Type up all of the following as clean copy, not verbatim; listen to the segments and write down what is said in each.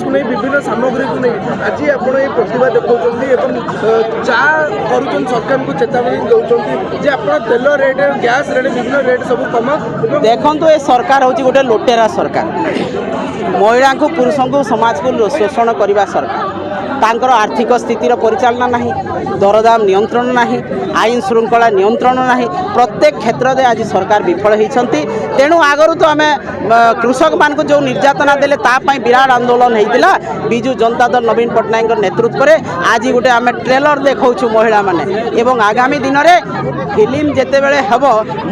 विभिन्न सामग्री को नहीं आज आप प्रतिभा देखा चा कर सरकार को चेतावनी दौरान जे आप तेल रेट गैस रेट विभिन्न रेट सब कम देखो ये सरकार हूँ गोटे लोटेरा सरकार महिला को पुरुष को समाज को शोषण करने सरकार तांकर आर्थिक स्थितिर परिचालना नहीं दरदाम नियंत्रण नहीं आईन श्रृंखला नियंत्रण नहीं प्रत्येक क्षेत्र में आज सरकार विफल होती तेणु आगरू तो आम कृषक मान को जो निर्यातना देले तापाई विराट आंदोलन होता विजु जनता दल नवीन पट्टनायक नेतृत्व में आज गोटे आम ट्रेलर देखा महिला माने एवं आगामी दिन में फिल्म जिते बड़े हम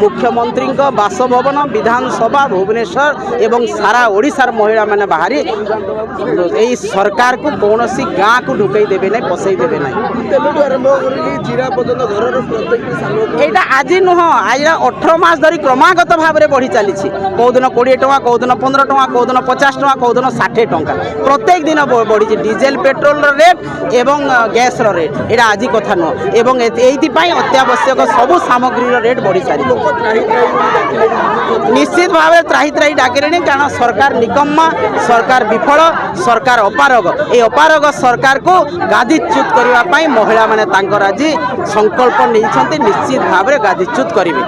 मुख्यमंत्री बासभवन विधानसभा भुवनेश्वर एवं सारा ओडिशार महिला माने बाहरी यही सरकार को कौन गाँ को ढुकई देवे ना पसई देवे ना यहाँ आज नुह आज 18 मास धरी क्रमागत भाव में बढ़ी चली कौदिन 20 टଙ୍କା कौदिन 15 टଙ୍କା कौदिन 50 टଙ୍କା कौदिन 60 टଙ୍କା प्रत्येक दिन बढ़ी डीजेल पेट्रोल रेट एवं गैस रेट यहाँ आज कथा नुह एवं ये अत्यावश्यक सबू सामग्री रेट बढ़ी सारी निश्चित भाव में त्राही त्राही डाकिले कारण सरकार निकम्मा सरकार विफल सरकार अपारग ये अपारग सरकार को गादीच्युत करने महिला माने आज संकल्प नहीं निश्चित भाव में गादीच्युत करेंगे।